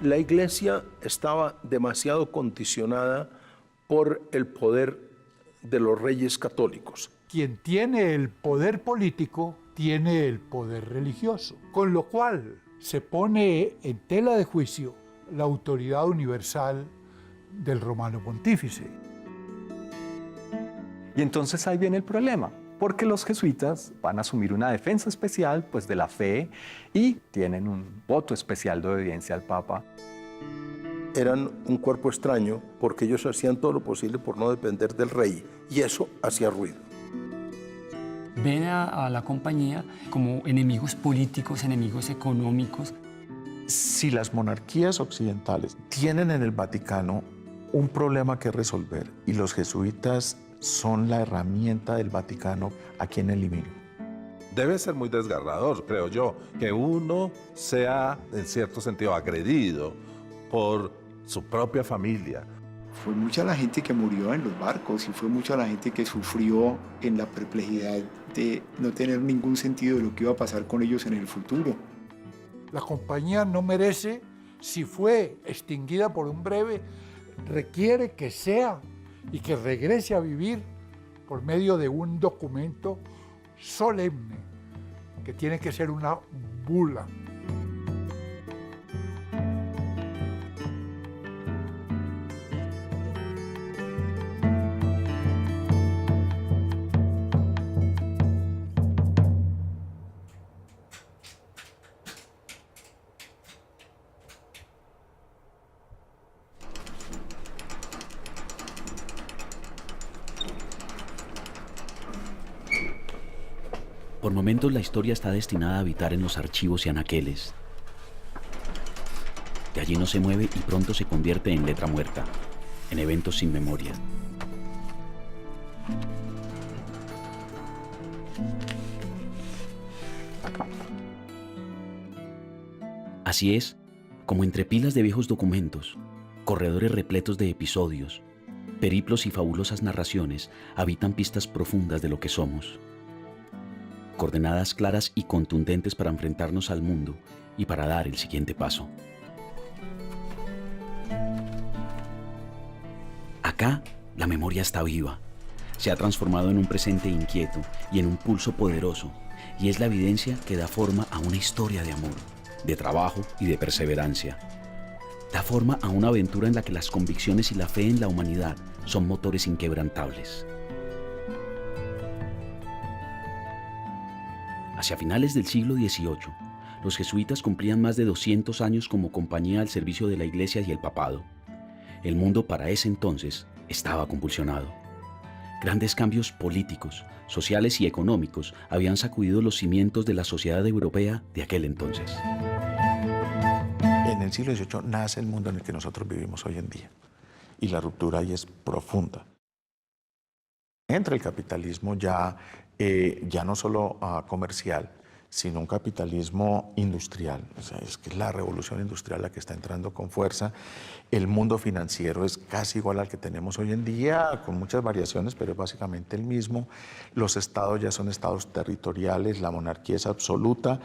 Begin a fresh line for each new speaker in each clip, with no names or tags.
La Iglesia estaba demasiado condicionada por el poder de los reyes católicos.
Quien tiene el poder político tiene el poder religioso, con lo cual se pone en tela de juicio la autoridad universal del romano pontífice.
Y entonces ahí viene el problema, porque los jesuitas van a asumir una defensa especial pues, de la fe y tienen un voto especial de obediencia al Papa.
Eran un cuerpo extraño porque ellos hacían todo lo posible por no depender del rey y eso hacía ruido.
Ven a la compañía como enemigos políticos, enemigos económicos.
Si las monarquías occidentales tienen en el Vaticano un problema que resolver y los jesuitas son la herramienta del Vaticano, ¿a quién elimino?
Debe ser muy desgarrador, creo yo, que uno sea, en cierto sentido, agredido por su propia familia.
Fue mucha la gente que murió en los barcos y fue mucha la gente que sufrió en la perplejidad de no tener ningún sentido de lo que iba a pasar con ellos en el futuro.
La compañía no merece, si fue extinguida por un breve, requiere que sea y que regrese a vivir por medio de un documento solemne, que tiene que ser una bula.
Por momentos la historia está destinada a habitar en los archivos y anaqueles. De allí no se mueve y pronto se convierte en letra muerta, en eventos sin memoria. Así es, como entre pilas de viejos documentos, corredores repletos de episodios, periplos y fabulosas narraciones habitan pistas profundas de lo que somos. Coordenadas claras y contundentes para enfrentarnos al mundo y para dar el siguiente paso. Acá, la memoria está viva, se ha transformado en un presente inquieto y en un pulso poderoso, y es la evidencia que da forma a una historia de amor, de trabajo y de perseverancia. Da forma a una aventura en la que las convicciones y la fe en la humanidad son motores inquebrantables. Hacia finales del siglo XVIII, los jesuitas cumplían más de 200 años como compañía al servicio de la Iglesia y el papado. El mundo para ese entonces estaba convulsionado. Grandes cambios políticos, sociales y económicos habían sacudido los cimientos de la sociedad europea de aquel entonces.
En el siglo XVIII nace el mundo en el que nosotros vivimos hoy en día y la ruptura ahí es profunda. Entra el capitalismo ya no solo comercial, sino un capitalismo industrial. O sea, es que es la revolución industrial la que está entrando con fuerza. El mundo financiero es casi igual al que tenemos hoy en día, con muchas variaciones, pero es básicamente el mismo. Los estados ya son estados territoriales, la monarquía es absoluta,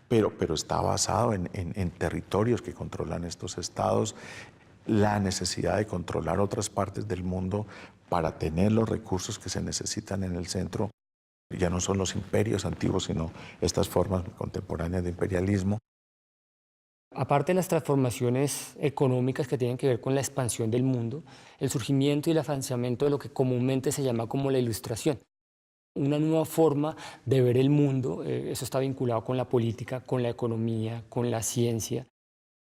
pero está basado en territorios que controlan estos estados. La necesidad de controlar otras partes del mundo para tener los recursos que se necesitan en el centro. Ya no son los imperios antiguos, sino estas formas contemporáneas de imperialismo.
Aparte de las transformaciones económicas que tienen que ver con la expansión del mundo, el surgimiento y el afianzamiento de lo que comúnmente se llama como la Ilustración. Una nueva forma de ver el mundo, eso está vinculado con la política, con la economía, con la ciencia,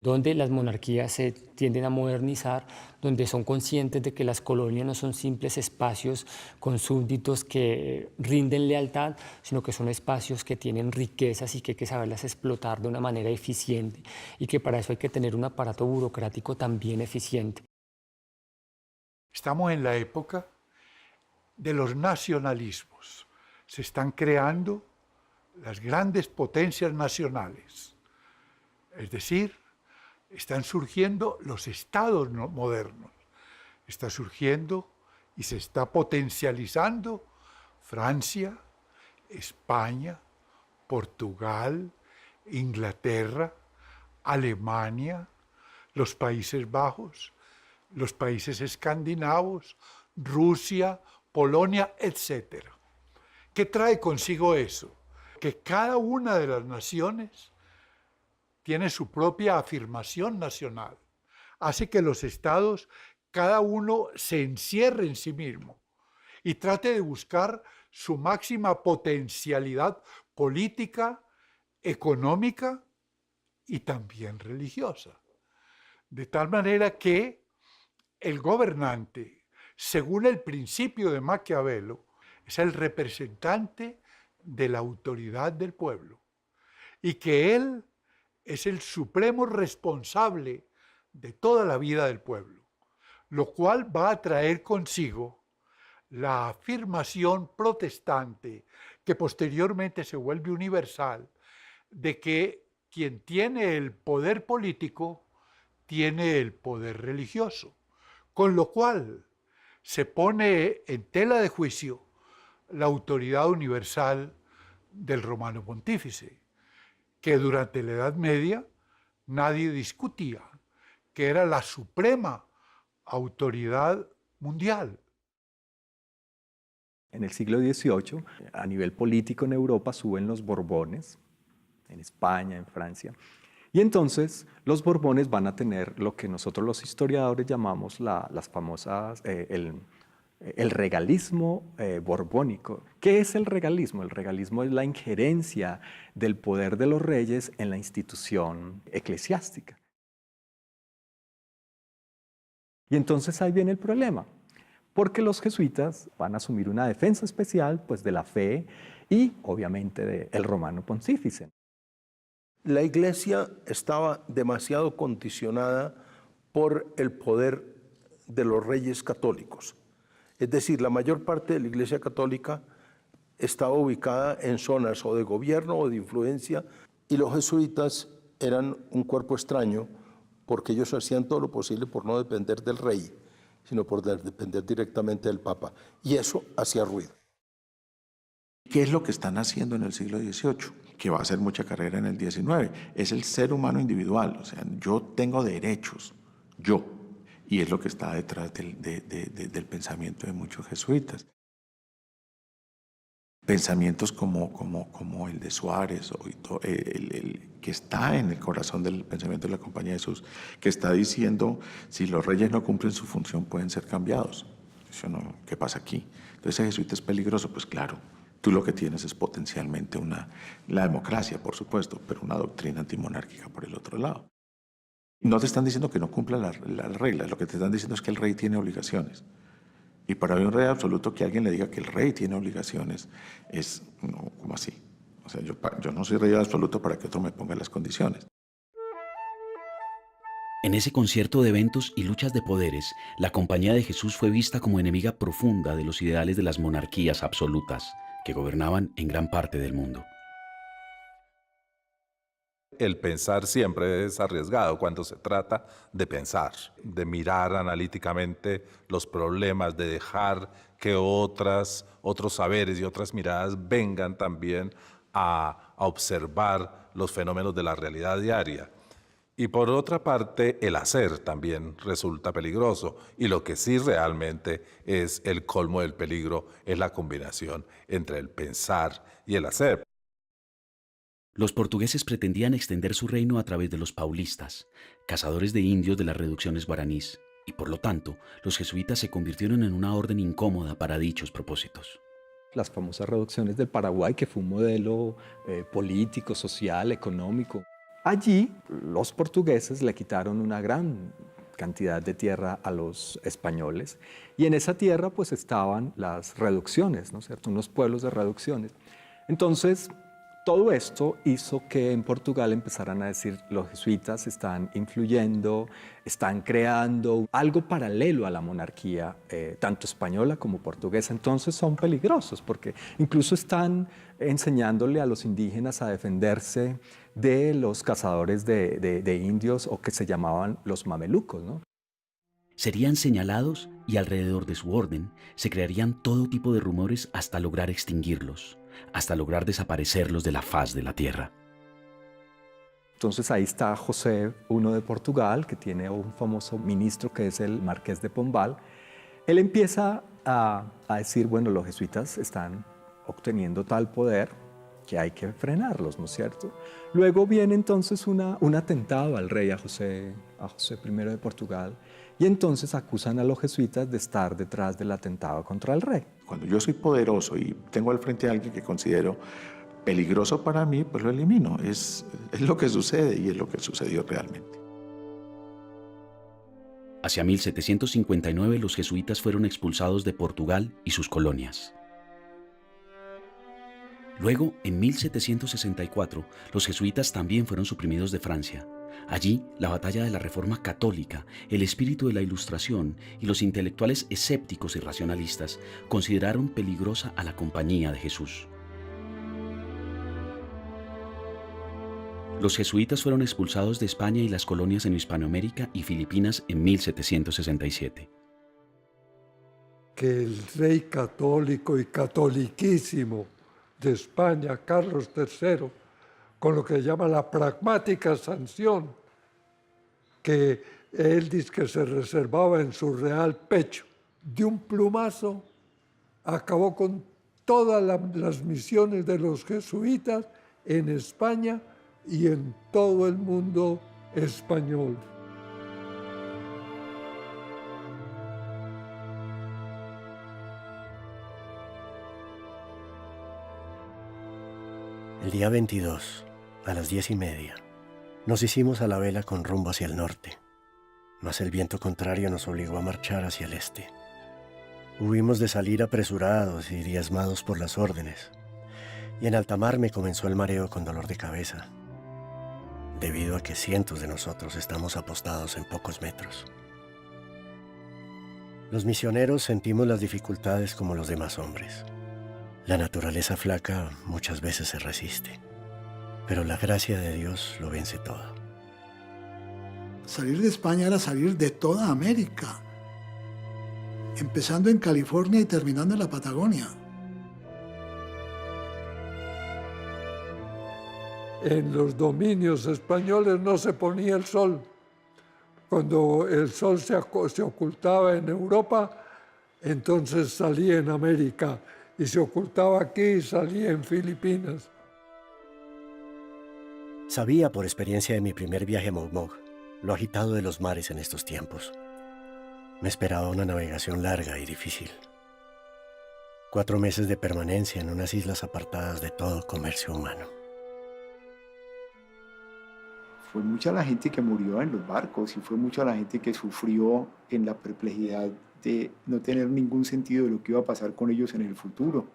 donde las monarquías se tienden a modernizar, donde son conscientes de que las colonias no son simples espacios con súbditos que rinden lealtad, sino que son espacios que tienen riquezas y que hay que saberlas explotar de una manera eficiente y que para eso hay que tener un aparato burocrático también eficiente.
Estamos en la época de los nacionalismos. Se están creando las grandes potencias nacionales, es decir, están surgiendo los estados modernos, está surgiendo y se está potencializando Francia, España, Portugal, Inglaterra, Alemania, los Países Bajos, los países escandinavos, Rusia, Polonia, etc. ¿Qué trae consigo eso? Que cada una de las naciones tiene su propia afirmación nacional. Hace que los estados, cada uno se encierre en sí mismo y trate de buscar su máxima potencialidad política, económica y también religiosa. De tal manera que el gobernante, según el principio de Maquiavelo, es el representante de la autoridad del pueblo y que él es el supremo responsable de toda la vida del pueblo, lo cual va a traer consigo la afirmación protestante, que posteriormente se vuelve universal, de que quien tiene el poder político tiene el poder religioso, con lo cual se pone en tela de juicio la autoridad universal del Romano Pontífice, que durante la Edad Media nadie discutía, que era la suprema autoridad mundial.
En el siglo XVIII, a nivel político en Europa, suben los Borbones, en España, en Francia. Y entonces los Borbones van a tener lo que nosotros los historiadores llamamos las famosas, el regalismo borbónico. ¿Qué es el regalismo? El regalismo es la injerencia del poder de los reyes en la institución eclesiástica. Y entonces ahí viene el problema, porque los jesuitas van a asumir una defensa especial pues, de la fe y obviamente del Romano Pontífice.
La Iglesia estaba demasiado condicionada por el poder de los reyes católicos. Es decir, la mayor parte de la Iglesia católica estaba ubicada en zonas o de gobierno o de influencia, y los jesuitas eran un cuerpo extraño porque ellos hacían todo lo posible por no depender del rey, sino por depender directamente del Papa. Y eso hacía ruido.
¿Qué es lo que están haciendo en el siglo XVIII? Que va a hacer mucha carrera en el XIX. Es el ser humano individual. O sea, yo tengo derechos, yo. Y es lo que está detrás del pensamiento de muchos jesuitas. Pensamientos como el de Suárez, que está en el corazón del pensamiento de la Compañía de Jesús, que está diciendo, si los reyes no cumplen su función, pueden ser cambiados. Eso no, ¿qué pasa aquí? Entonces, ¿el jesuita es peligroso? Pues claro, tú lo que tienes es potencialmente la democracia, por supuesto, pero una doctrina antimonárquica por el otro lado. No te están diciendo que no cumpla las reglas, lo que te están diciendo es que el rey tiene obligaciones. Y para un rey absoluto, que alguien le diga que el rey tiene obligaciones es, no, ¿cómo así? O sea, yo no soy rey absoluto para que otro me ponga las condiciones.
En ese concierto de eventos y luchas de poderes, la Compañía de Jesús fue vista como enemiga profunda de los ideales de las monarquías absolutas que gobernaban en gran parte del mundo.
El pensar siempre es arriesgado cuando se trata de pensar, de mirar analíticamente los problemas, de dejar que otros saberes y otras miradas vengan también a observar los fenómenos de la realidad diaria. Y por otra parte, el hacer también resulta peligroso. Y lo que sí realmente es el colmo del peligro es la combinación entre el pensar y el hacer.
Los portugueses pretendían extender su reino a través de los paulistas, cazadores de indios de las reducciones guaraníes, y por lo tanto, los jesuitas se convirtieron en una orden incómoda para dichos propósitos.
Las famosas reducciones del Paraguay, que fue un modelo político, social, económico. Allí, los portugueses le quitaron una gran cantidad de tierra a los españoles, y en esa tierra pues estaban las reducciones, ¿no es cierto?, unos pueblos de reducciones. Entonces, todo esto hizo que en Portugal empezaran a decir los jesuitas están influyendo, están creando algo paralelo a la monarquía, tanto española como portuguesa. Entonces son peligrosos porque incluso están enseñándole a los indígenas a defenderse de los cazadores de indios, o que se llamaban los mamelucos, ¿no?
Serían señalados y alrededor de su orden se crearían todo tipo de rumores hasta lograr extinguirlos, hasta lograr desaparecerlos de la faz de la tierra.
Entonces ahí está José I de Portugal, que tiene un famoso ministro que es el Marqués de Pombal. Él empieza a decir, bueno, los jesuitas están obteniendo tal poder que hay que frenarlos, ¿no es cierto? Luego viene entonces un atentado al rey, a José I de Portugal, y entonces acusan a los jesuitas de estar detrás del atentado contra el rey.
Cuando yo soy poderoso y tengo al frente a alguien que considero peligroso para mí, pues lo elimino. Es lo que sucede y es lo que sucedió realmente.
Hacia 1759 los jesuitas fueron expulsados de Portugal y sus colonias. Luego, en 1764, los jesuitas también fueron suprimidos de Francia. Allí, la batalla de la Reforma Católica, el espíritu de la Ilustración y los intelectuales escépticos y racionalistas consideraron peligrosa a la Compañía de Jesús. Los jesuitas fueron expulsados de España y las colonias en Hispanoamérica y Filipinas en 1767.
Que el rey católico y catoliquísimo de España, Carlos III, con lo que llama la pragmática sanción, que él dice que se reservaba en su real pecho, de un plumazo acabó con todas las misiones de los jesuitas en España y en todo el mundo español.
El día 22, a las 10:30, nos hicimos a la vela con rumbo hacia el norte, mas el viento contrario nos obligó a marchar hacia el este. Hubimos de salir apresurados y diezmados por las órdenes, y en alta mar me comenzó el mareo con dolor de cabeza, debido a que cientos de nosotros estamos apostados en pocos metros. Los misioneros sentimos las dificultades como los demás hombres. La naturaleza flaca muchas veces se resiste, pero la gracia de Dios lo vence todo.
Salir de España era salir de toda América, empezando en California y terminando en la Patagonia.
En los dominios españoles no se ponía el sol. Cuando el sol se ocultaba en Europa, entonces salía en América, y se ocultaba aquí y salía en Filipinas.
Sabía por experiencia de mi primer viaje a Mogmog lo agitado de los mares en estos tiempos. Me esperaba una navegación larga y difícil. 4 meses de permanencia en unas islas apartadas de todo comercio humano.
Fue mucha la gente que murió en los barcos y fue mucha la gente que sufrió en la perplejidad de no tener ningún sentido de lo que iba a pasar con ellos en el futuro.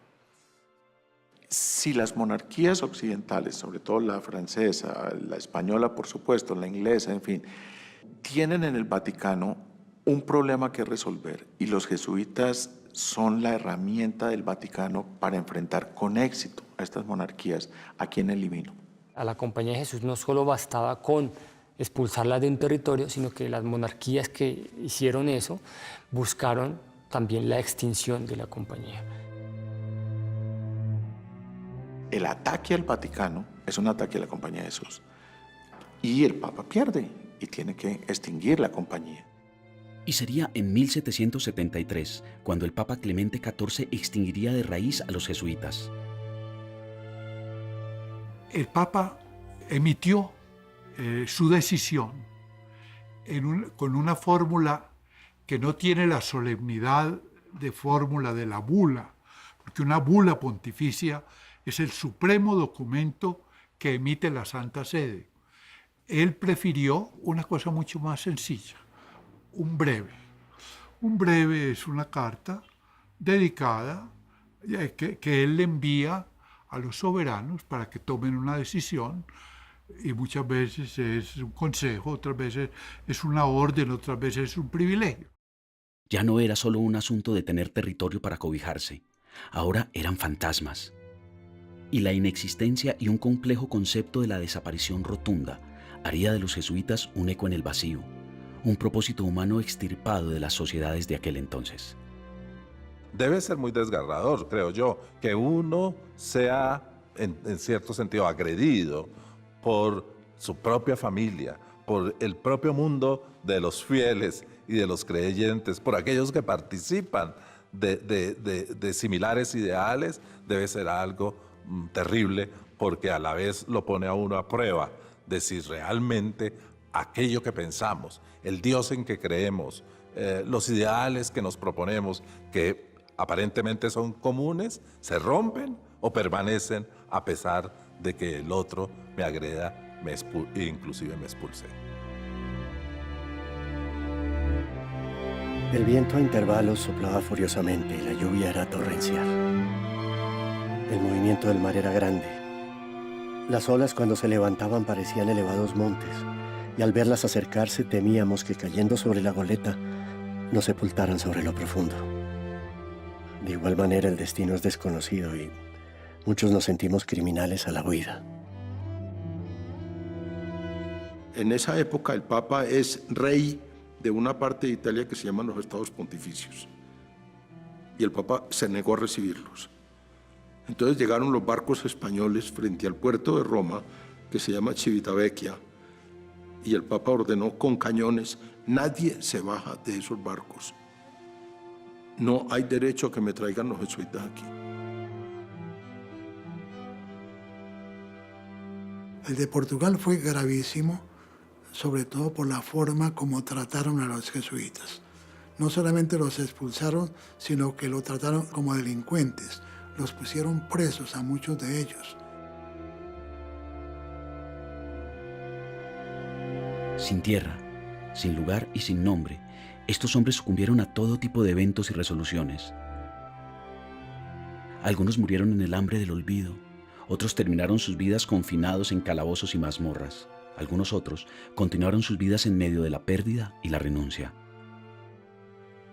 Si las monarquías occidentales, sobre todo la francesa, la española por supuesto, la inglesa, en fin, tienen en el Vaticano un problema que resolver y los jesuitas son la herramienta del Vaticano para enfrentar con éxito a estas monarquías, ¿a quién eliminó?
A la Compañía de Jesús no solo bastaba con expulsarla de un territorio, sino que las monarquías que hicieron eso buscaron también la extinción de la compañía.
El ataque al Vaticano es un ataque a la Compañía de Jesús y el Papa pierde y tiene que extinguir la compañía.
Y sería en 1773 cuando el Papa Clemente XIV extinguiría de raíz a los jesuitas.
El Papa emitió su decisión con una fórmula que no tiene la solemnidad de fórmula de la bula, porque una bula pontificia es el supremo documento que emite la Santa Sede. Él prefirió una cosa mucho más sencilla, un breve. Un breve es una carta dedicada que él le envía a los soberanos para que tomen una decisión, y muchas veces es un consejo, otras veces es una orden, otras veces es un privilegio.
Ya no era solo un asunto de tener territorio para cobijarse, ahora eran fantasmas. Y la inexistencia y un complejo concepto de la desaparición rotunda haría de los jesuitas un eco en el vacío, un propósito humano extirpado de las sociedades de aquel entonces.
Debe ser muy desgarrador, creo yo, que uno sea, en cierto sentido, agredido por su propia familia, por el propio mundo de los fieles y de los creyentes, por aquellos que participan de similares ideales, debe ser algo terrible, porque a la vez lo pone a uno a prueba de si realmente aquello que pensamos, el Dios en que creemos, los ideales que nos proponemos, que aparentemente son comunes, se rompen o permanecen a pesar de que el otro me agreda e inclusive me expulse.
El viento a intervalos soplaba furiosamente y la lluvia era torrencial. El movimiento del mar era grande. Las olas cuando se levantaban parecían elevados montes, y al verlas acercarse temíamos que cayendo sobre la goleta nos sepultaran sobre lo profundo. De igual manera el destino es desconocido y muchos nos sentimos criminales a la huida.
En esa época el Papa es rey de una parte de Italia que se llaman los Estados Pontificios. Y el Papa se negó a recibirlos. Entonces llegaron los barcos españoles frente al puerto de Roma, que se llama Civitavecchia, y el Papa ordenó con cañones: nadie se baja de esos barcos. No hay derecho a que me traigan los jesuitas aquí.
El de Portugal fue gravísimo, sobre todo por la forma como trataron a los jesuitas. No solamente los expulsaron, sino que lo trataron como delincuentes. Los pusieron presos a muchos de ellos.
Sin tierra, sin lugar y sin nombre, estos hombres sucumbieron a todo tipo de eventos y resoluciones. Algunos murieron en el hambre del olvido, otros terminaron sus vidas confinados en calabozos y mazmorras. Algunos otros continuaron sus vidas en medio de la pérdida y la renuncia.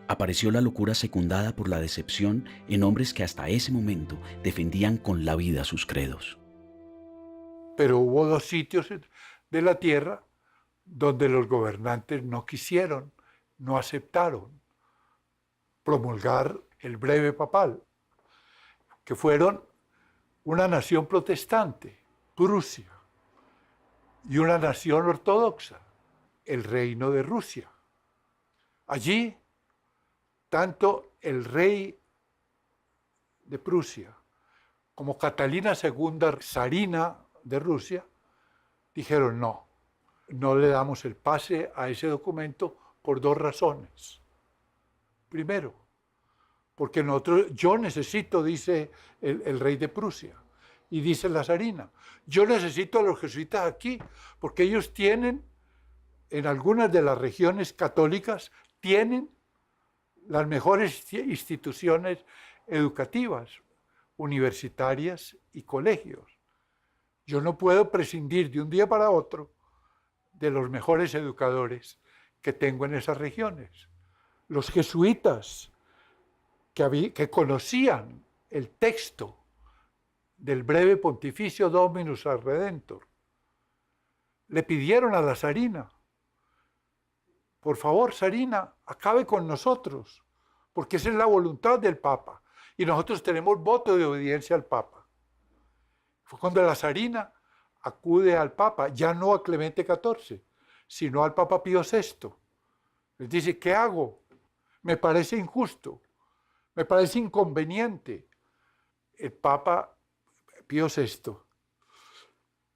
Apareció la locura secundada por la decepción en hombres que hasta ese momento defendían con la vida sus credos.
Pero hubo dos sitios de la tierra donde los gobernantes no quisieron, no aceptaron promulgar el breve papal, que fueron una nación protestante, Prusia, y una nación ortodoxa, el Reino de Rusia. Allí, tanto el rey de Prusia como Catalina II, zarina de Rusia, dijeron no le damos el pase a ese documento por dos razones. Primero, porque yo necesito, dice el rey de Prusia, y dice la zarina, yo necesito a los jesuitas aquí, porque ellos tienen, en algunas de las regiones católicas, tienen las mejores instituciones educativas, universitarias y colegios. Yo no puedo prescindir de un día para otro de los mejores educadores que tengo en esas regiones. Los jesuitas que conocían el texto del breve Pontificio Dominus ad Redentor, le pidieron a la zarina: por favor, zarina, acabe con nosotros, porque esa es la voluntad del Papa, y nosotros tenemos voto de obediencia al Papa. Fue cuando la zarina acude al Papa, ya no a Clemente XIV, sino al Papa Pío VI. Les dice: ¿qué hago? Me parece injusto, me parece inconveniente. El Papa Pío VI,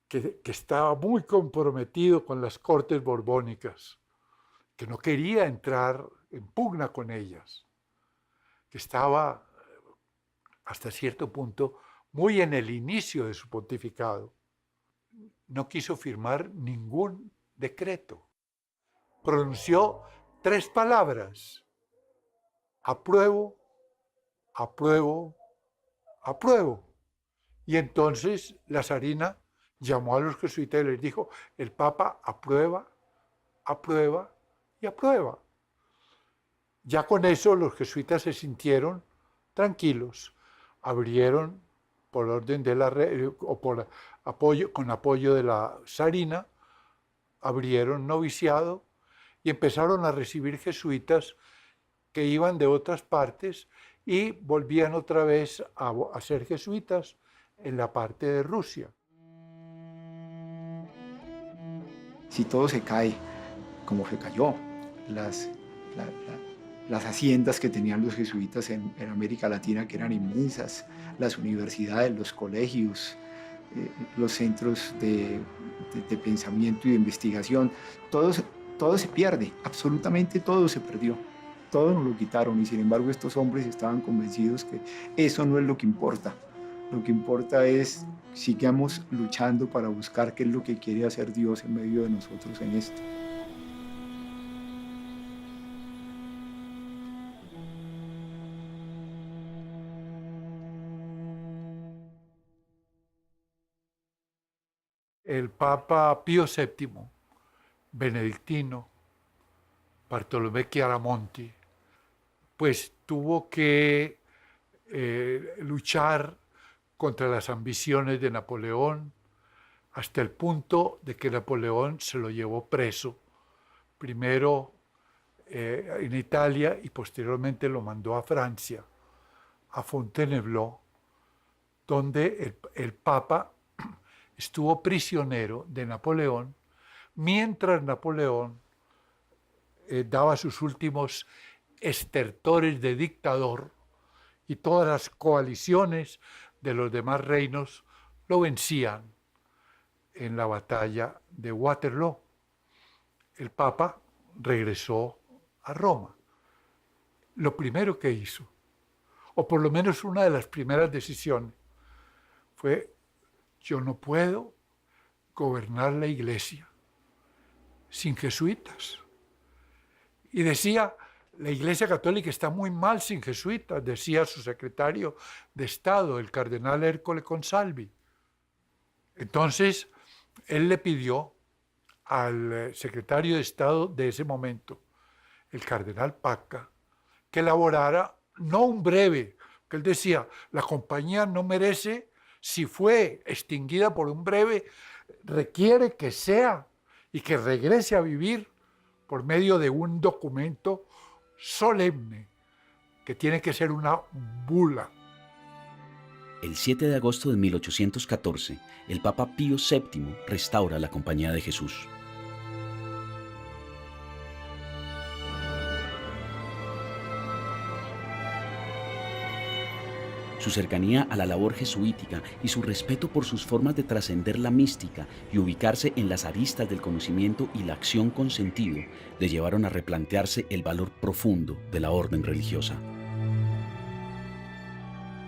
que estaba muy comprometido con las cortes borbónicas, que no quería entrar en pugna con ellas, que estaba hasta cierto punto muy en el inicio de su pontificado, no quiso firmar ningún decreto. Pronunció 3 palabras: apruebo, apruebo, apruebo. Y entonces la zarina llamó a los jesuitas y les dijo: el Papa aprueba, aprueba y aprueba. Ya con eso los jesuitas se sintieron tranquilos. Abrieron, por orden de con apoyo de la zarina, abrieron noviciado y empezaron a recibir jesuitas que iban de otras partes y volvían otra vez a ser jesuitas en la parte de Rusia.
Si todo se cae, como se cayó, las haciendas que tenían los jesuitas en América Latina, que eran inmensas, las universidades, los colegios, los centros de pensamiento y de investigación, todo se pierde, absolutamente todo se perdió. Todo nos lo quitaron y sin embargo estos hombres estaban convencidos que eso no es lo que importa. Lo que importa es sigamos luchando para buscar qué es lo que quiere hacer Dios en medio de nosotros en esto.
El Papa Pío VII, benedictino, Bartolomé Chiaramonti, pues tuvo que luchar contra las ambiciones de Napoleón hasta el punto de que Napoleón se lo llevó preso, primero en Italia y posteriormente lo mandó a Francia, a Fontainebleau, donde el Papa estuvo prisionero de Napoleón mientras Napoleón daba sus últimos estertores de dictador y todas las coaliciones de los demás reinos lo vencían en la batalla de Waterloo. El Papa regresó a Roma. Lo primero que hizo, o por lo menos una de las primeras decisiones, fue: yo no puedo gobernar la Iglesia sin jesuitas. Y decía, la Iglesia Católica está muy mal sin jesuitas, decía su secretario de Estado, el cardenal Ercole Consalvi. Entonces, él le pidió al secretario de Estado de ese momento, el cardenal Pacca, que elaborara no un breve, que él decía, la compañía no merece, si fue extinguida por un breve, requiere que sea y que regrese a vivir por medio de un documento solemne, que tiene que ser una bula.
El 7 de agosto de 1814, el Papa Pío VII restaura la Compañía de Jesús. Su cercanía a la labor jesuítica y su respeto por sus formas de trascender la mística y ubicarse en las aristas del conocimiento y la acción con sentido le llevaron a replantearse el valor profundo de la orden religiosa.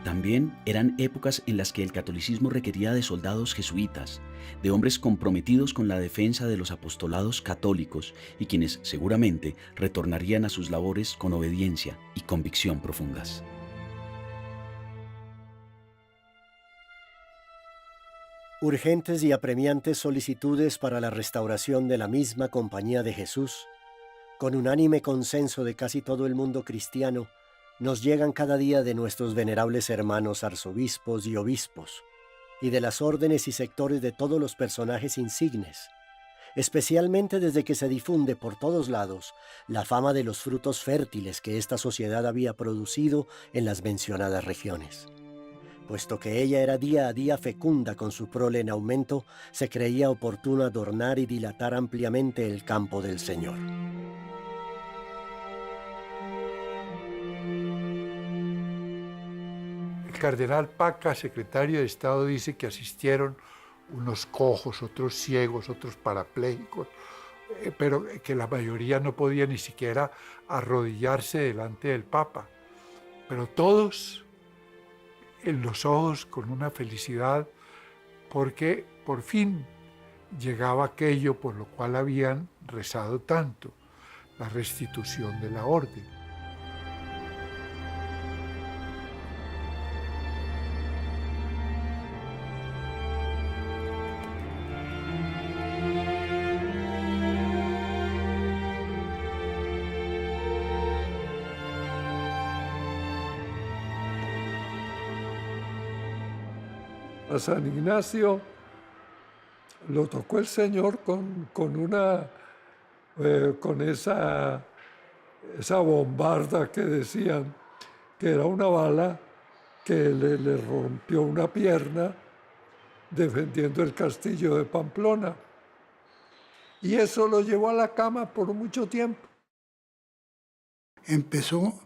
También eran épocas en las que el catolicismo requería de soldados jesuitas, de hombres comprometidos con la defensa de los apostolados católicos y quienes seguramente retornarían a sus labores con obediencia y convicción profundas.
Urgentes y apremiantes solicitudes para la restauración de la misma Compañía de Jesús, con unánime consenso de casi todo el mundo cristiano, nos llegan cada día de nuestros venerables hermanos arzobispos y obispos, y de las órdenes y sectores de todos los personajes insignes, especialmente desde que se difunde por todos lados la fama de los frutos fértiles que esta sociedad había producido en las mencionadas regiones. Puesto que ella era día a día fecunda con su prole en aumento, se creía oportuno adornar y dilatar ampliamente el campo del Señor.
El cardenal Pacca, secretario de Estado, dice que asistieron unos cojos, otros ciegos, otros parapléjicos, pero que la mayoría no podía ni siquiera arrodillarse delante del Papa. Pero todos en los ojos con una felicidad, porque por fin llegaba aquello por lo cual habían rezado tanto, la restitución de la orden.
A San Ignacio lo tocó el Señor con esa bombarda que decían que era una bala que le rompió una pierna defendiendo el castillo de Pamplona. y eso lo llevó a la cama por mucho tiempo.
Empezó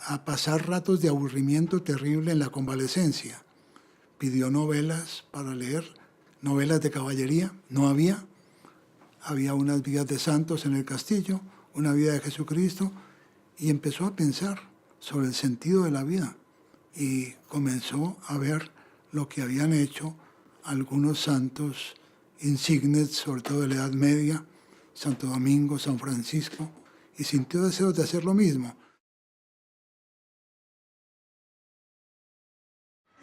a pasar ratos de aburrimiento terrible en la convalecencia. Pidió novelas para leer, novelas de caballería, no había. Había unas vidas de santos en el castillo, una vida de Jesucristo, y empezó a pensar sobre el sentido de la vida. Y comenzó a ver lo que habían hecho algunos santos insignes, sobre todo de la Edad Media, Santo Domingo, San Francisco, y sintió deseos de hacer lo mismo.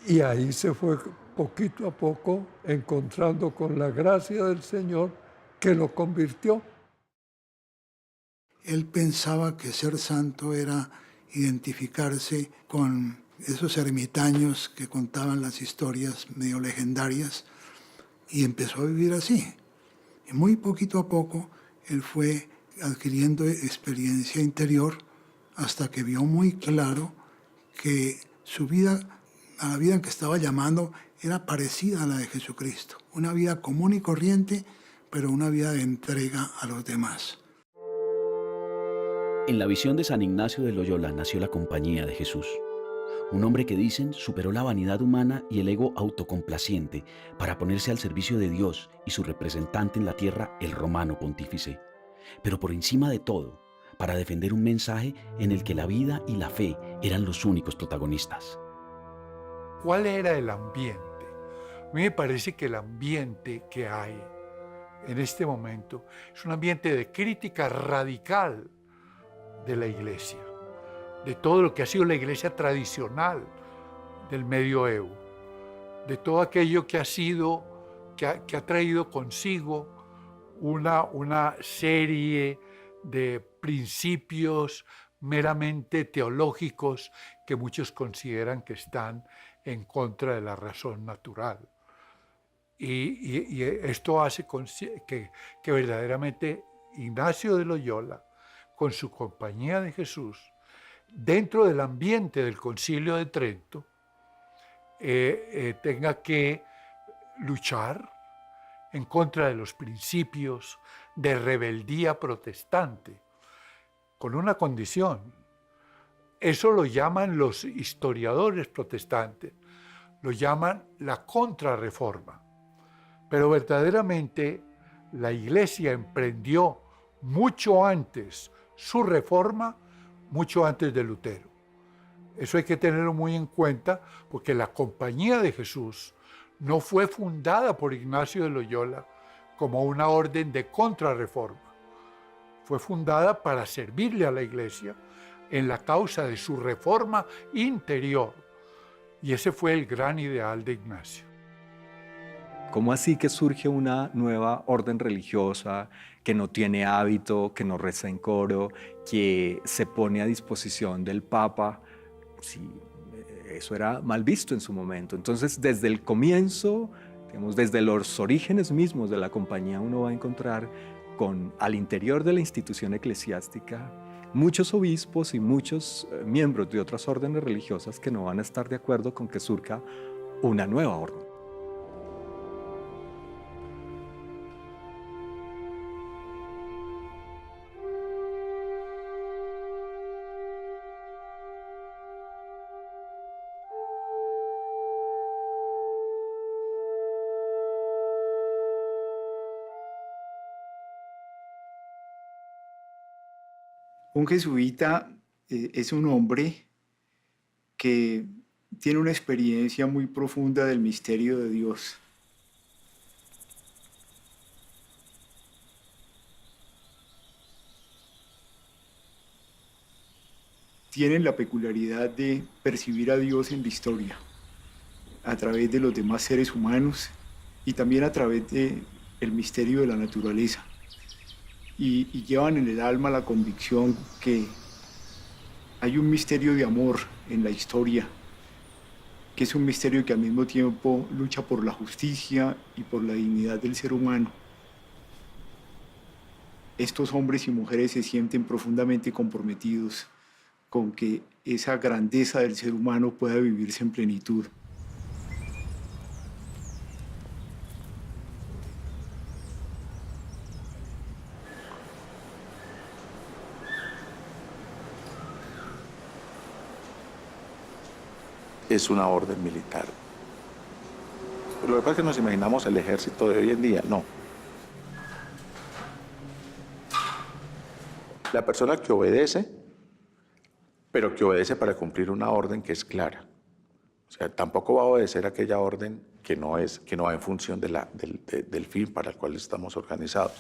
Y ahí se fue poquito a poco encontrando con la gracia del Señor que lo convirtió.
Él pensaba que ser santo era identificarse con esos ermitaños que contaban las historias medio legendarias, y empezó a vivir así. Y muy poquito a poco él fue adquiriendo experiencia interior hasta que vio muy claro que su vida, a la vida en que estaba llamando, era parecida a la de Jesucristo. Una vida común y corriente, pero una vida de entrega a los demás.
En la visión de San Ignacio de Loyola nació la Compañía de Jesús. Un hombre que dicen superó la vanidad humana y el ego autocomplaciente para ponerse al servicio de Dios y su representante en la tierra, el romano pontífice. Pero por encima de todo, para defender un mensaje en el que la vida y la fe eran los únicos protagonistas.
¿Cuál era el ambiente? A mí me parece que el ambiente que hay en este momento es un ambiente de crítica radical de la Iglesia, de todo lo que ha sido la Iglesia tradicional del medioevo, de todo aquello que ha sido, que ha traído consigo una serie de principios meramente teológicos que muchos consideran que están en contra de la razón natural. Y esto hace que verdaderamente Ignacio de Loyola, con su Compañía de Jesús, dentro del ambiente del Concilio de Trento, tenga que luchar en contra de los principios de rebeldía protestante, con una condición. Eso lo llaman los historiadores protestantes, lo llaman la contrarreforma. Pero verdaderamente la Iglesia emprendió mucho antes su reforma, mucho antes de Lutero. Eso hay que tenerlo muy en cuenta, porque la Compañía de Jesús no fue fundada por Ignacio de Loyola como una orden de contrarreforma. Fue fundada para servirle a la Iglesia en la causa de su reforma interior. Y ese fue el gran ideal de Ignacio.
¿Cómo así que surge una nueva orden religiosa que no tiene hábito, que no reza en coro, que se pone a disposición del Papa? Sí, eso era mal visto en su momento. Entonces, desde el comienzo, digamos, desde los orígenes mismos de la Compañía, uno va a encontrar al interior de la institución eclesiástica muchos obispos y muchos miembros de otras órdenes religiosas que no van a estar de acuerdo con que surja una nueva orden.
Un jesuita es un hombre que tiene una experiencia muy profunda del misterio de Dios. Tienen la peculiaridad de percibir a Dios en la historia, a través de los demás seres humanos y también a través del misterio de la naturaleza. Y llevan en el alma la convicción que hay un misterio de amor en la historia, que es un misterio que al mismo tiempo lucha por la justicia y por la dignidad del ser humano. Estos hombres y mujeres se sienten profundamente comprometidos con que esa grandeza del ser humano pueda vivirse en plenitud.
es una orden militar. Lo que pasa es que nos imaginamos el ejército de hoy en día, no. La persona que obedece, pero que obedece para cumplir una orden que es clara. O sea, tampoco va a obedecer aquella orden que no va en función del fin para el cual estamos organizados.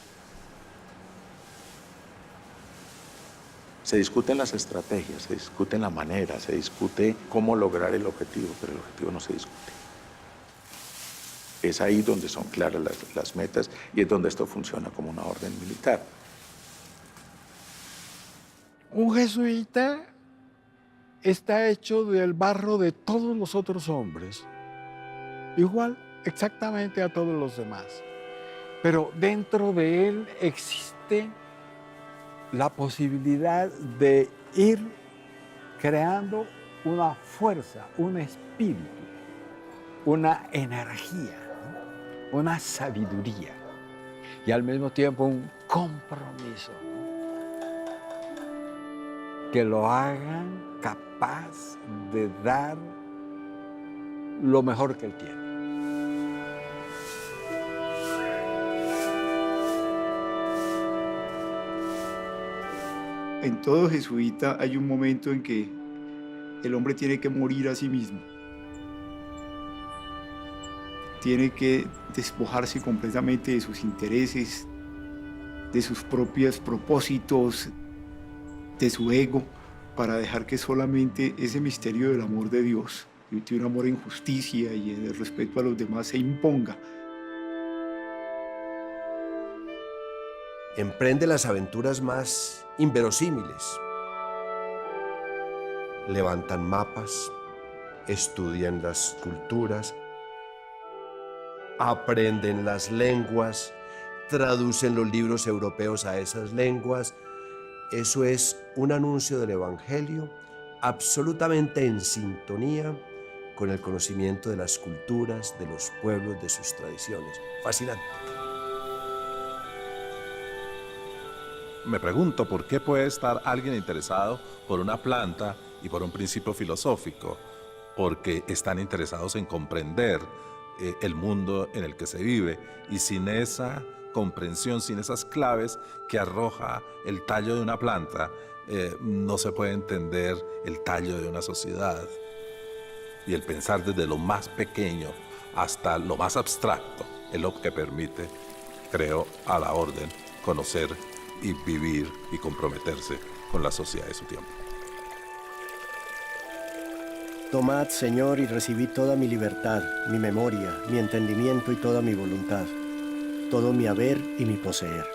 Se discuten las estrategias, se discute la manera, se discute cómo lograr el objetivo, pero el objetivo no se discute. Es ahí donde son claras las metas y es donde esto funciona como una orden militar.
Un jesuita está hecho del barro de todos los otros hombres, igual exactamente a todos los demás. Pero dentro de él existe la posibilidad de ir creando una fuerza, un espíritu, una energía, ¿no? Una sabiduría y al mismo tiempo un compromiso, ¿no? Que lo hagan capaz de dar lo mejor que él tiene.
En todo jesuita hay un momento en que el hombre tiene que morir a sí mismo. Tiene que despojarse completamente de sus intereses, de sus propios propósitos, de su ego, para dejar que solamente ese misterio del amor de Dios, de un amor en justicia y en el respeto a los demás, se imponga.
Emprende las aventuras más inverosímiles. Levantan mapas, estudian las culturas, aprenden las lenguas, traducen los libros europeos a esas lenguas. Eso es un anuncio del Evangelio absolutamente en sintonía con el conocimiento de las culturas, de los pueblos, de sus tradiciones. Fascinante.
Me pregunto por qué puede estar alguien interesado por una planta y por un principio filosófico, porque están interesados en comprender el mundo en el que se vive, y sin esa comprensión, sin esas claves que arroja el tallo de una planta, no se puede entender el tallo de una sociedad. Y el pensar desde lo más pequeño hasta lo más abstracto es lo que permite, creo, a la orden conocer y vivir y comprometerse con la sociedad de su tiempo.
Tomad, Señor, y recibid toda mi libertad, mi memoria, mi entendimiento y toda mi voluntad, todo mi haber y mi poseer.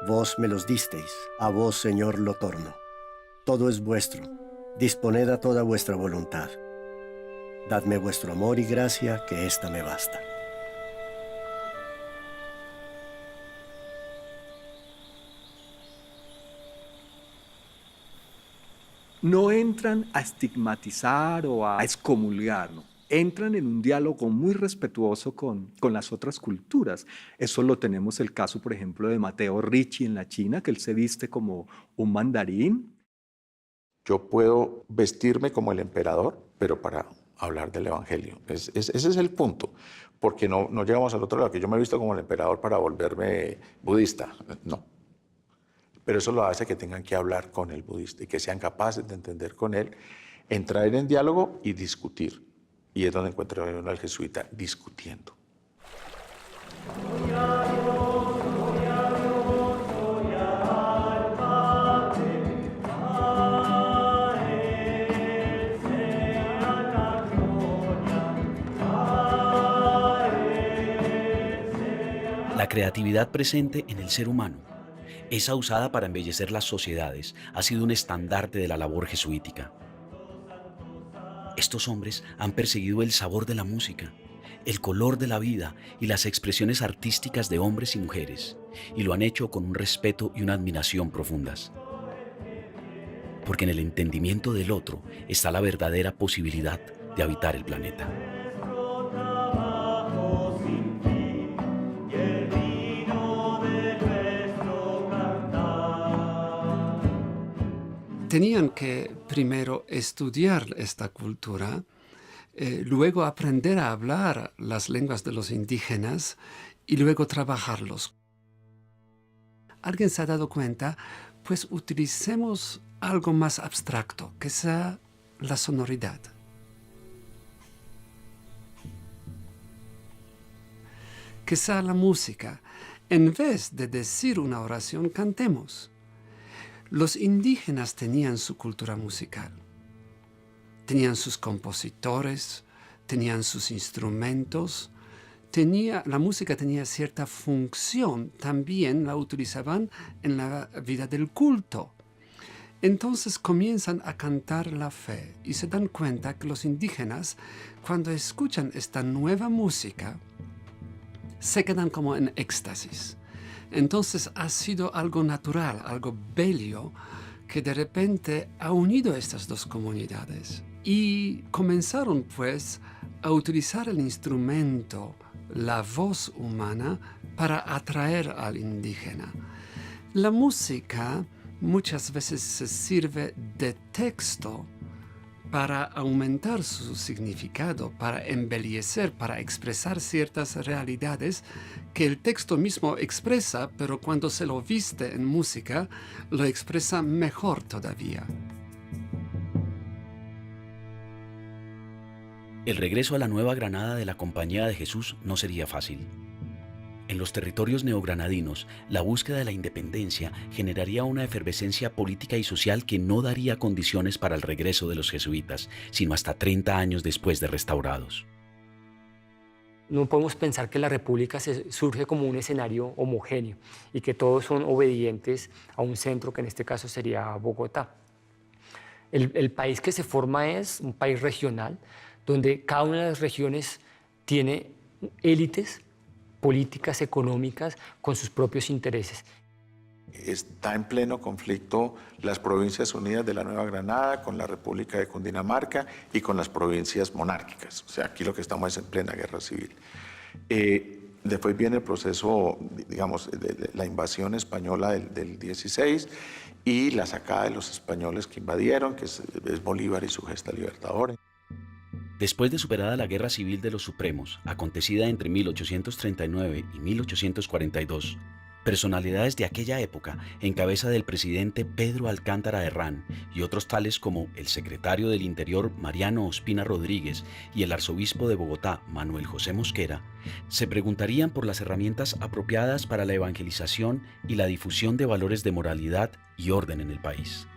Vos me los disteis, a vos, Señor, lo torno. Todo es vuestro, disponed a toda vuestra voluntad. Dadme vuestro amor y gracia, que ésta me basta.
No entran a estigmatizar o a excomulgar, ¿no? Entran en un diálogo muy respetuoso con las otras culturas. Eso lo tenemos el caso, por ejemplo, de Matteo Ricci en la China, que él se viste como un mandarín.
Yo puedo vestirme como el emperador, pero para hablar del Evangelio. Ese es el punto, porque no llegamos al otro lado, que yo me he visto como el emperador para volverme budista. No. Pero eso lo hace que tengan que hablar con el budista y que sean capaces de entender con él, entrar en diálogo y discutir. Y es donde encuentro uno al jesuita discutiendo.
La creatividad presente en el ser humano, esa usada para embellecer las sociedades, ha sido un estandarte de la labor jesuítica. Estos hombres han perseguido el sabor de la música, el color de la vida y las expresiones artísticas de hombres y mujeres, y lo han hecho con un respeto y una admiración profundas. Porque en el entendimiento del otro está la verdadera posibilidad de habitar el planeta.
tenían que primero estudiar esta cultura, luego aprender a hablar las lenguas de los indígenas y luego trabajarlos. ¿Alguien se ha dado cuenta? Pues utilicemos algo más abstracto, que sea la sonoridad. Que sea la música. En vez de decir una oración, cantemos. Los indígenas tenían su cultura musical. Tenían sus compositores, tenían sus instrumentos. La música tenía cierta función, también la utilizaban en la vida del culto. Entonces comienzan a cantar la fe y se dan cuenta que los indígenas, cuando escuchan esta nueva música, se quedan como en éxtasis. Entonces ha sido algo natural, algo bello, que de repente ha unido estas dos comunidades. Y comenzaron pues a utilizar el instrumento, la voz humana, para atraer al indígena. La música muchas veces se sirve de texto para aumentar su significado, para embellecer, para expresar ciertas realidades que el texto mismo expresa, pero cuando se lo viste en música, lo expresa mejor todavía.
El regreso a la Nueva Granada de la Compañía de Jesús no sería fácil. En los territorios neogranadinos, la búsqueda de la independencia generaría una efervescencia política y social que no daría condiciones para el regreso de los jesuitas, sino hasta 30 años después de restaurados.
No podemos pensar que la República surge como un escenario homogéneo y que todos son obedientes a un centro que en este caso sería Bogotá. El país que se forma es un país regional, donde cada una de las regiones tiene élites políticas, económicas, con sus propios intereses.
Está en pleno conflicto las Provincias Unidas de la Nueva Granada con la República de Cundinamarca y con las provincias monárquicas. O sea, aquí lo que estamos es en plena guerra civil. Después viene el proceso, digamos, de la invasión española del 16 y la sacada de los españoles que invadieron, que es Bolívar y su gesta libertadora.
Después de superada la Guerra Civil de los Supremos, acontecida entre 1839 y 1842, personalidades de aquella época, en cabeza del presidente Pedro Alcántara Herrán y otros tales como el secretario del Interior Mariano Ospina Rodríguez y el arzobispo de Bogotá Manuel José Mosquera, se preguntarían por las herramientas apropiadas para la evangelización y la difusión de valores de moralidad y orden en el país.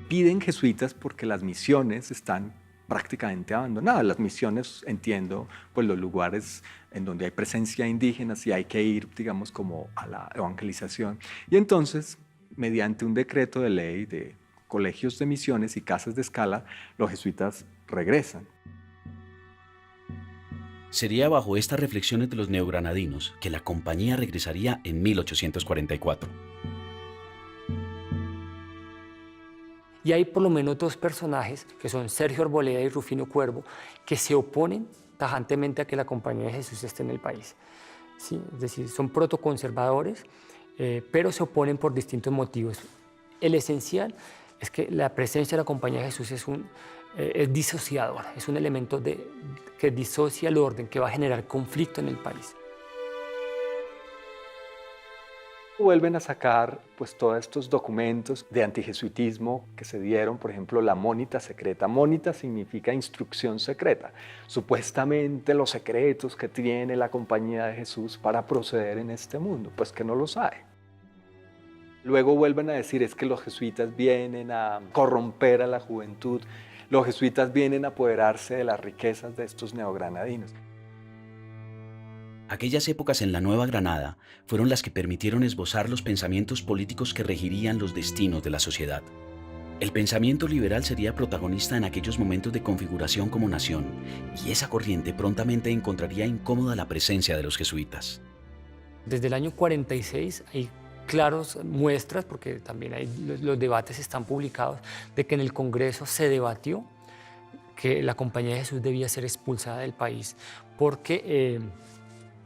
Piden jesuitas porque las misiones están prácticamente abandonadas. Las misiones, entiendo, pues los lugares en donde hay presencia indígena y hay que ir, digamos, como a la evangelización. Y entonces, mediante un decreto de ley de colegios de misiones y casas de escala, los jesuitas regresan.
Sería bajo estas reflexiones de los neogranadinos que la compañía regresaría en 1844.
Y hay por lo menos dos personajes, que son Sergio Arboleda y Rufino Cuervo, que se oponen tajantemente a que la Compañía de Jesús esté en el país. ¿Sí? Es decir, son protoconservadores, pero se oponen por distintos motivos. El esencial es que la presencia de la Compañía de Jesús es disociador, es un elemento que disocia el orden, que va a generar conflicto en el país.
Vuelven a sacar pues todos estos documentos de antijesuitismo que se dieron, por ejemplo, la Mónita Secreta. Mónita significa instrucción secreta. Supuestamente los secretos que tiene la Compañía de Jesús para proceder en este mundo, pues que no los hay. Luego vuelven a decir es que los jesuitas vienen a corromper a la juventud, los jesuitas vienen a apoderarse de las riquezas de estos neogranadinos.
Aquellas épocas en la Nueva Granada fueron las que permitieron esbozar los pensamientos políticos que regirían los destinos de la sociedad. El pensamiento liberal sería protagonista en aquellos momentos de configuración como nación, y esa corriente prontamente encontraría incómoda la presencia de los jesuitas.
Desde el año 46 hay claras muestras, porque también los debates están publicados, de que en el Congreso se debatió que la Compañía de Jesús debía ser expulsada del país porque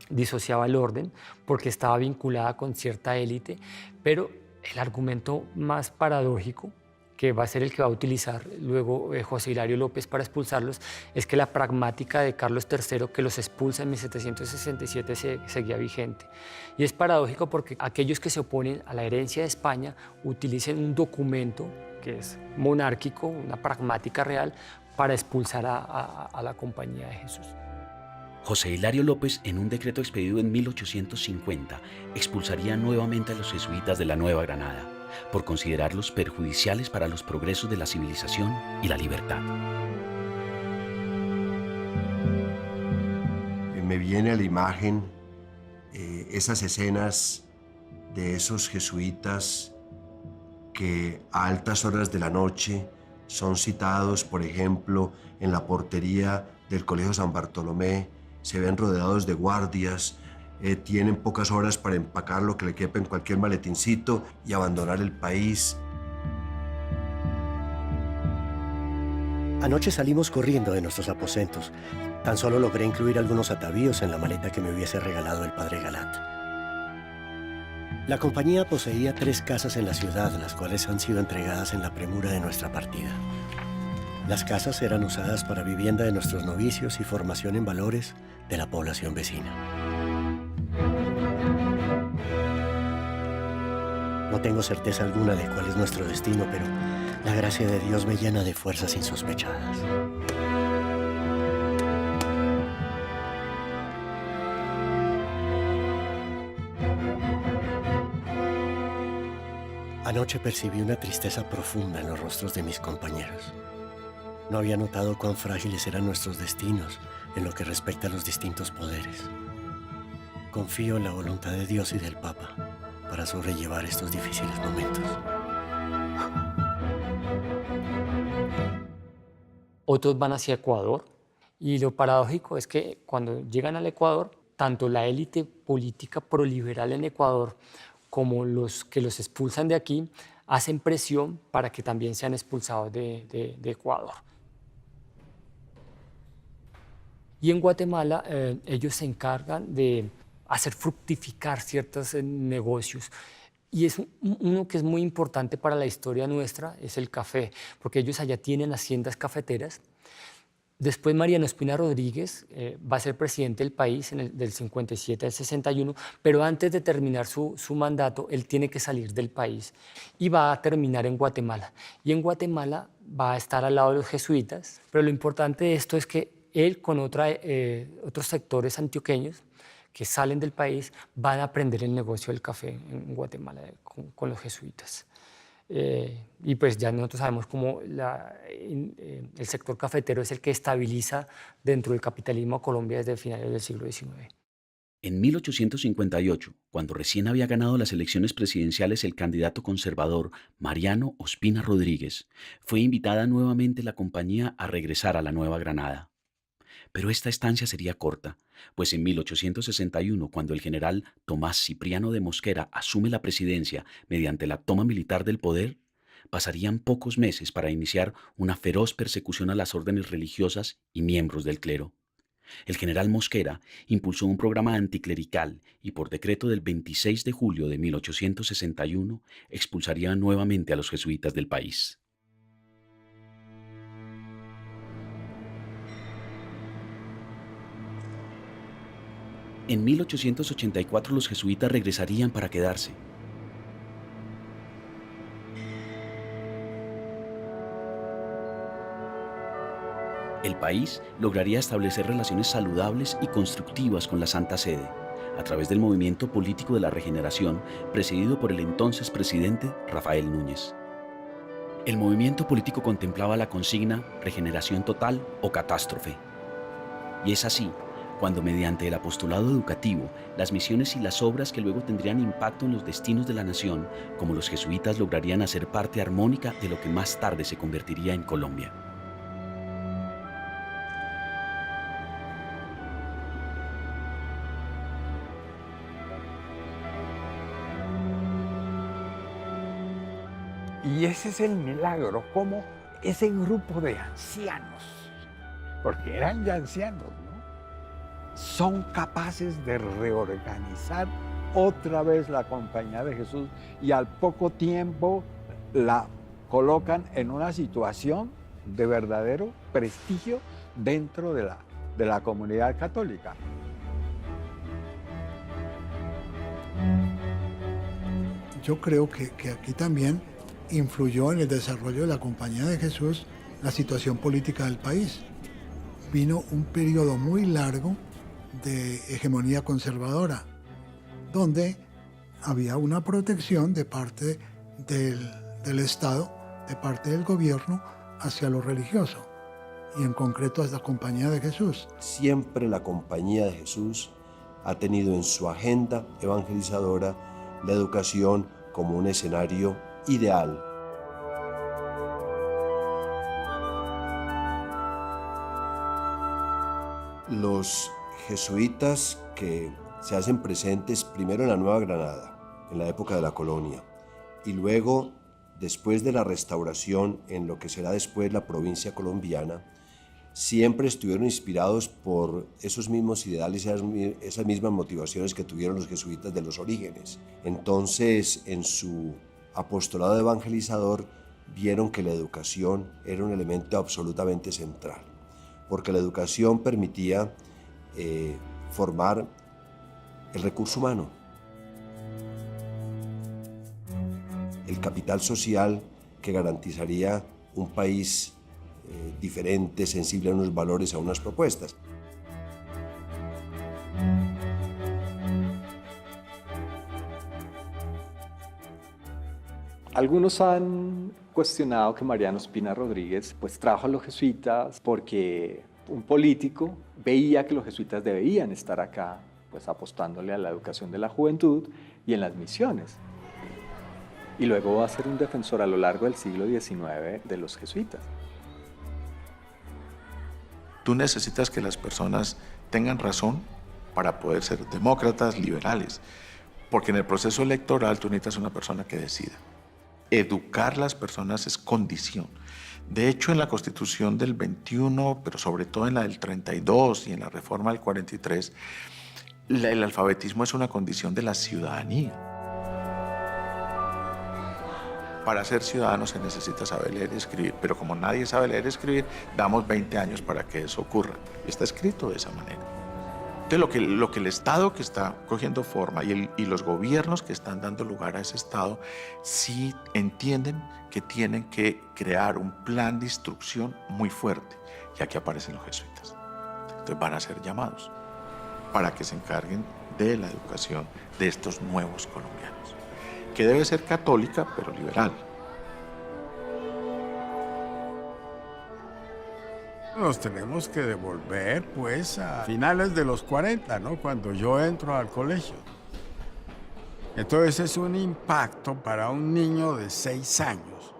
disociaba el orden, porque estaba vinculada con cierta élite, pero El argumento más paradójico, que va a ser el que va a utilizar luego José Hilario López para expulsarlos, es que la pragmática de Carlos III, que los expulsa en 1767, seguía vigente. Y es paradójico porque aquellos que se oponen a la herencia de España utilicen un documento que es monárquico, una pragmática real, para expulsar a la Compañía de Jesús.
José Hilario López, en un decreto expedido en 1850, expulsaría nuevamente a los jesuitas de la Nueva Granada, por considerarlos perjudiciales para los progresos de la civilización y la libertad.
Me viene a la imagen esas escenas de esos jesuitas que a altas horas de la noche son citados, por ejemplo, en la portería del Colegio San Bartolomé, se ven rodeados de guardias, tienen pocas horas para empacar lo que le quepa en cualquier maletincito y abandonar el país.
Anoche salimos corriendo de nuestros aposentos. Tan solo logré incluir algunos atavíos en la maleta que me hubiese regalado el padre Galat. La compañía poseía 3 casas en la ciudad, las cuales han sido entregadas en la premura de nuestra partida. Las casas eran usadas para vivienda de nuestros novicios y formación en valores de la población vecina. No tengo certeza alguna de cuál es nuestro destino, pero la gracia de Dios me llena de fuerzas insospechadas. Anoche percibí una tristeza profunda en los rostros de mis compañeros. No había notado cuán frágiles eran nuestros destinos en lo que respecta a los distintos poderes. Confío en la voluntad de Dios y del Papa para sobrellevar estos difíciles momentos.
Otros van hacia Ecuador y lo paradójico es que cuando llegan al Ecuador, tanto la élite política proliberal en Ecuador como los que los expulsan de aquí hacen presión para que también sean expulsados de Ecuador. Y en Guatemala ellos se encargan de hacer fructificar ciertos negocios. Y es uno que es muy importante para la historia nuestra, es el café, porque ellos allá tienen haciendas cafeteras. Después Mariano Ospina Rodríguez va a ser presidente del país del 57 al 61, pero antes de terminar su mandato, él tiene que salir del país y va a terminar en Guatemala. Y en Guatemala va a estar al lado de los jesuitas, pero lo importante de esto es que él con otros sectores antioqueños que salen del país van a aprender el negocio del café en Guatemala con los jesuitas. Y pues ya nosotros sabemos cómo el sector cafetero es el que estabiliza dentro del capitalismo a Colombia desde finales del siglo XIX.
En 1858, cuando recién había ganado las elecciones presidenciales el candidato conservador Mariano Ospina Rodríguez, fue invitada nuevamente la compañía a regresar a la Nueva Granada. Pero esta estancia sería corta, pues en 1861, cuando el general Tomás Cipriano de Mosquera asume la presidencia mediante la toma militar del poder, pasarían pocos meses para iniciar una feroz persecución a las órdenes religiosas y miembros del clero. El general Mosquera impulsó un programa anticlerical y por decreto del 26 de julio de 1861 expulsaría nuevamente a los jesuitas del país. En 1884 los jesuitas regresarían para quedarse. El país lograría establecer relaciones saludables y constructivas con la Santa Sede, a través del movimiento político de la Regeneración, presidido por el entonces presidente Rafael Núñez. El movimiento político contemplaba la consigna regeneración total o catástrofe. Y es así cuando mediante el apostolado educativo, las misiones y las obras que luego tendrían impacto en los destinos de la nación, como los jesuitas lograrían hacer parte armónica de lo que más tarde se convertiría en Colombia.
Y ese es el milagro, cómo ese grupo de ancianos, porque eran ya ancianos, ¿no?, son capaces de reorganizar otra vez la Compañía de Jesús y al poco tiempo la colocan en una situación de verdadero prestigio dentro de la comunidad católica.
Yo creo que aquí también influyó en el desarrollo de la Compañía de Jesús la situación política del país. Vino un periodo muy largo de hegemonía conservadora, donde había una protección de parte del Estado, de parte del gobierno, hacia lo religioso, y en concreto a la Compañía de Jesús.
Siempre la Compañía de Jesús ha tenido en su agenda evangelizadora la educación como un escenario ideal. Los jesuitas que se hacen presentes primero en la Nueva Granada, en la época de la colonia, y luego, después de la restauración, en lo que será después la provincia colombiana, siempre estuvieron inspirados por esos mismos ideales, esas mismas motivaciones que tuvieron los jesuitas de los orígenes. Entonces, en su apostolado evangelizador, vieron que la educación era un elemento absolutamente central, porque la educación permitía formar el recurso humano, el capital social que garantizaría un país diferente, sensible a unos valores, a unas propuestas.
Algunos han cuestionado que Mariano Espina Rodríguez pues trajo a los jesuitas porque un político veía que los jesuitas debían estar acá pues apostándole a la educación de la juventud y en las misiones. Y luego va a ser un defensor a lo largo del siglo XIX de los jesuitas.
Tú necesitas que las personas tengan razón para poder ser demócratas, liberales, porque en el proceso electoral tú necesitas una persona que decida. Educar a las personas es condición. De hecho, en la Constitución del 21, pero sobre todo en la del 32 y en la reforma del 43, el alfabetismo es una condición de la ciudadanía. Para ser ciudadano se necesita saber leer y escribir, pero como nadie sabe leer y escribir, damos 20 años para que eso ocurra. Está escrito de esa manera. Entonces, lo que el Estado que está cogiendo forma y los gobiernos que están dando lugar a ese Estado, sí entienden que tienen que crear un plan de instrucción muy fuerte. Y aquí aparecen los jesuitas. Entonces van a ser llamados para que se encarguen de la educación de estos nuevos colombianos, que debe ser católica, pero liberal.
Nos tenemos que devolver, pues, a finales de los 40, ¿no? Cuando yo entro al colegio. Entonces es un impacto para un niño de 6 años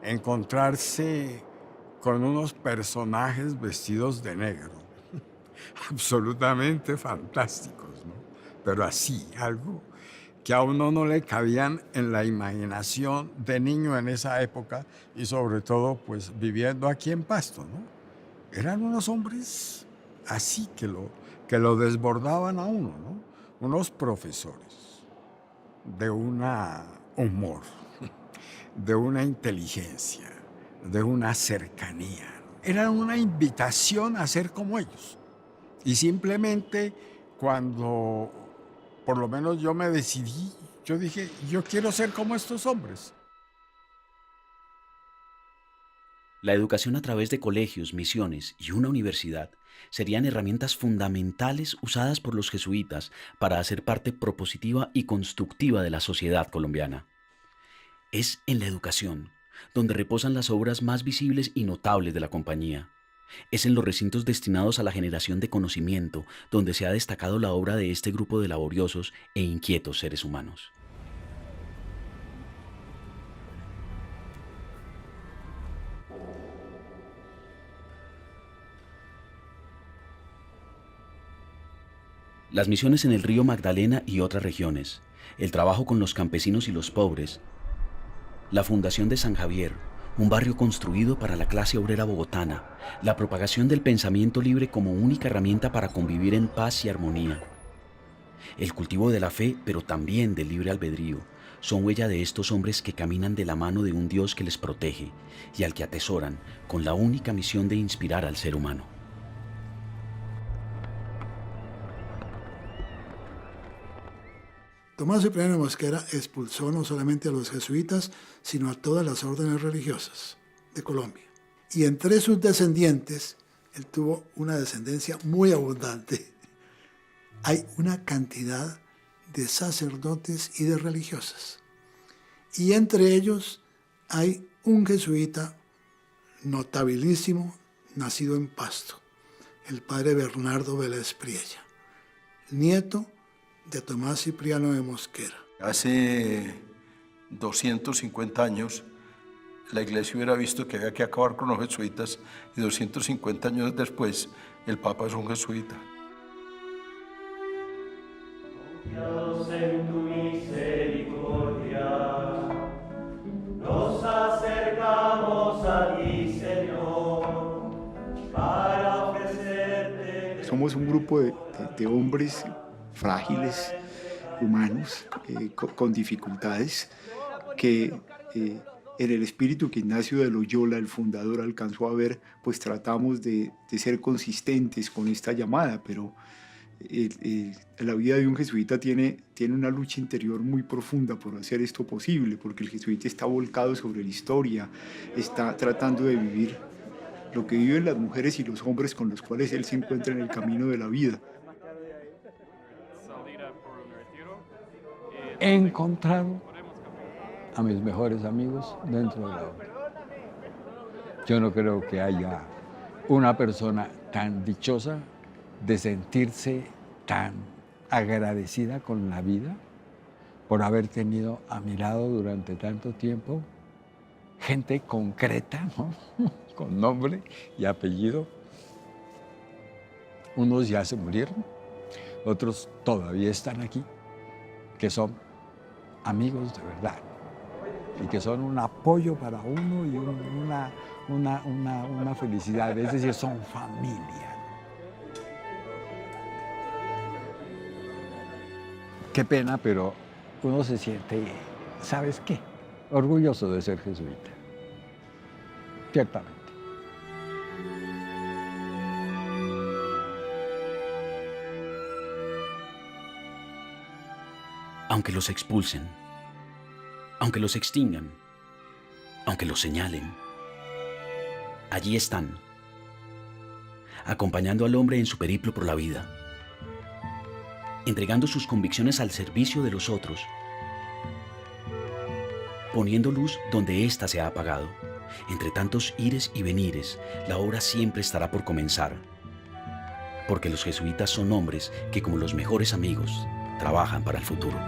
encontrarse con unos personajes vestidos de negro, absolutamente fantásticos, ¿no? Pero así, algo que a uno no le cabían en la imaginación de niño en esa época y sobre todo pues viviendo aquí en Pasto, ¿no? Eran unos hombres así que lo desbordaban a uno, ¿no? Unos profesores de un humor, de una inteligencia, de una cercanía. Eran una invitación a ser como ellos. Y simplemente cuando por lo menos yo me decidí, yo dije, yo quiero ser como estos hombres.
La educación a través de colegios, misiones y una universidad serían herramientas fundamentales usadas por los jesuitas para hacer parte propositiva y constructiva de la sociedad colombiana. Es en la educación donde reposan las obras más visibles y notables de la compañía. Es en los recintos destinados a la generación de conocimiento donde se ha destacado la obra de este grupo de laboriosos e inquietos seres humanos. Las misiones en el río Magdalena y otras regiones, el trabajo con los campesinos y los pobres, la fundación de San Javier, un barrio construido para la clase obrera bogotana, la propagación del pensamiento libre como única herramienta para convivir en paz y armonía. El cultivo de la fe, pero también del libre albedrío, son huella de estos hombres que caminan de la mano de un Dios que les protege y al que atesoran con la única misión de inspirar al ser humano.
Tomás Cipriano de Mosquera expulsó no solamente a los jesuitas, sino a todas las órdenes religiosas de Colombia. Y entre sus descendientes, él tuvo una descendencia muy abundante. Hay una cantidad de sacerdotes y de religiosas. Y entre ellos hay un jesuita notabilísimo, nacido en Pasto, el padre Bernardo Vélez Priella, nieto de Tomás Cipriano de Mosquera.
Hace 250 años la iglesia hubiera visto que había que acabar con los jesuitas y 250 años después el Papa es un jesuita.
Dios en tu misericordia, nos acercamos a ti, Señor, para ofrecerte.
Somos un grupo de hombres frágiles, humanos, con dificultades, que en el espíritu que Ignacio de Loyola, el fundador, alcanzó a ver, pues tratamos de ser consistentes con esta llamada, pero la vida de un jesuita tiene una lucha interior muy profunda por hacer esto posible, porque el jesuita está volcado sobre la historia, está tratando de vivir lo que viven las mujeres y los hombres con los cuales él se encuentra en el camino de la vida.
He encontrado a mis mejores amigos dentro de la obra. Yo no creo que haya una persona tan dichosa de sentirse tan agradecida con la vida por haber tenido a mi lado durante tanto tiempo gente concreta, ¿no? Con nombre y apellido. Unos ya se murieron, otros todavía están aquí, que son amigos de verdad y que son un apoyo para uno y una felicidad, es decir, son familia. Qué pena, pero uno se siente, ¿sabes qué? Orgulloso de ser jesuita, ciertamente.
Aunque los expulsen, aunque los extingan, aunque los señalen, allí están, acompañando al hombre en su periplo por la vida, entregando sus convicciones al servicio de los otros, poniendo luz donde ésta se ha apagado. Entre tantos ires y venires, la obra siempre estará por comenzar, porque los jesuitas son hombres que, como los mejores amigos, trabajan para el futuro.